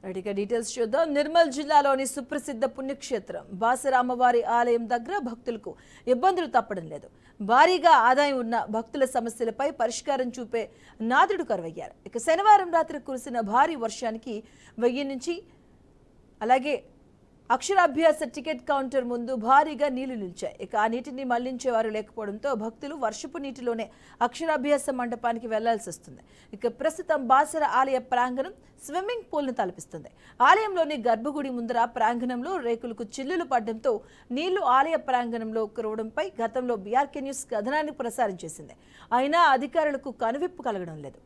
రెడీగా డీటెయిల్స్ చూద్దాం. నిర్మల్ జిల్లాలోని సుప్రసిద్ధ పుణ్యక్షేత్రం బాసర అమ్మవారి ఆలయం దగ్గర భక్తులకు ఇబ్బందులు తప్పడం లేదు. భారీగా ఆదాయం ఉన్న భక్తుల సమస్యలపై పరిష్కారం చూపే నాదుడు కరువయ్యారు. ఇక శనివారం రాత్రి కురిసిన భారీ వర్షానికి 1000 నుంచి అలాగే అక్షరాభ్యాస టికెట్ కౌంటర్ ముందు భారీగా నీళ్లు నిలిచాయి. ఇక ఆ నీటిని మళ్లించేవారు లేకపోవడంతో భక్తులు వర్షపు నీటిలోనే అక్షరాభ్యాస మండపానికి వెళ్లాల్సి వస్తుంది. ఇక ప్రస్తుతం బాసర ఆలయ ప్రాంగణం స్విమ్మింగ్ పూల్ ను తలపిస్తుంది. ఆలయంలోని గర్భగుడి ముందర ప్రాంగణంలో రేకులకు చిల్లులు పడడంతో నీళ్లు ఆలయ ప్రాంగణంలో కురవడంపై గతంలో బీఆర్కే న్యూస్ కథనాన్ని ప్రసారం చేసింది. అయినా అధికారులకు కనువిప్పు కలగడం లేదు.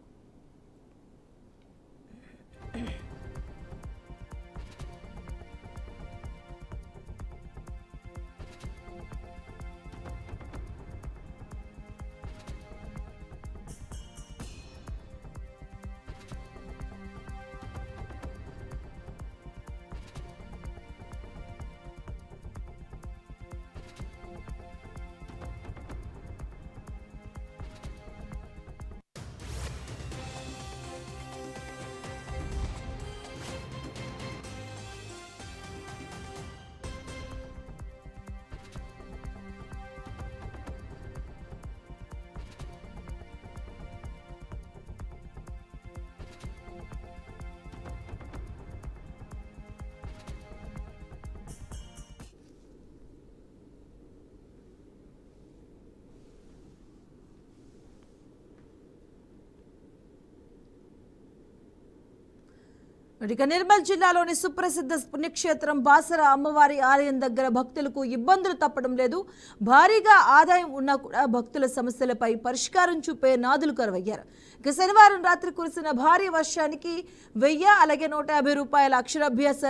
ఇక నిర్మల్ జిల్లాలోని సుప్రసిద్ధ పుణ్యక్షేత్రం బాసర అమ్మవారి ఆలయం దగ్గర భక్తులకు ఇబ్బందులు తప్పడం లేదు. భారీగా ఆదాయం ఉన్నా కూడా భక్తుల సమస్యలపై పరిష్కారం చూపే నాదులు కరువయ్యారు. ఇక శనివారం రాత్రి కురిసిన భారీ వర్షానికి 1000 అలాగే 150 రూపాయల అక్షరాభ్యాస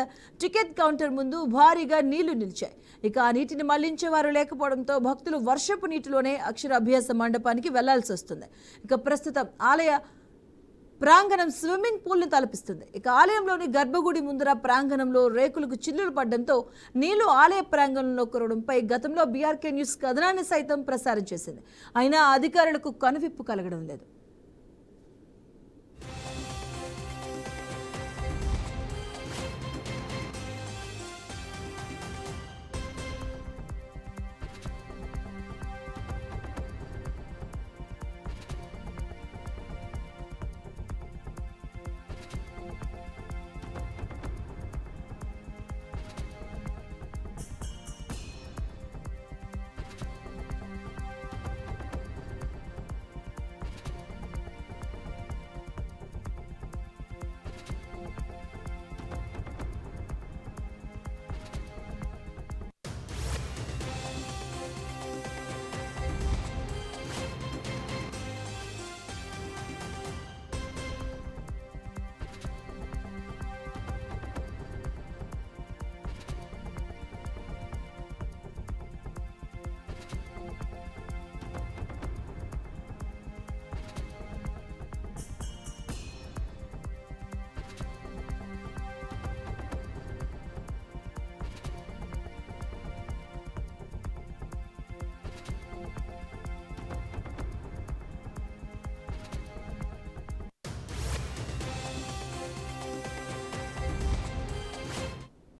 టికెట్ కౌంటర్ ముందు భారీగా నీళ్లు నిలిచాయి. ఇక ఆ నీటిని మళ్లించేవారు లేకపోవడంతో భక్తులు వర్షపు నీటిలోనే అక్షరాభ్యాస మండపానికి వెళ్లాల్సి వస్తుంది. ఇక ప్రస్తుతం ఆలయ ప్రాంగణం స్విమ్మింగ్ పూల్ ను తలపిస్తుంది. ఇక ఆలయంలోని గర్భగుడి ముందర ప్రాంగణంలో రేకులకు చిల్లులు పడడంతో నీళ్లు ఆలయ ప్రాంగణంలో కురవడంపై గతంలో బీఆర్కే న్యూస్ కథనాన్ని సైతం ప్రసారం చేసింది. అయినా అధికారులకు కనువిప్పు కలగడం లేదు.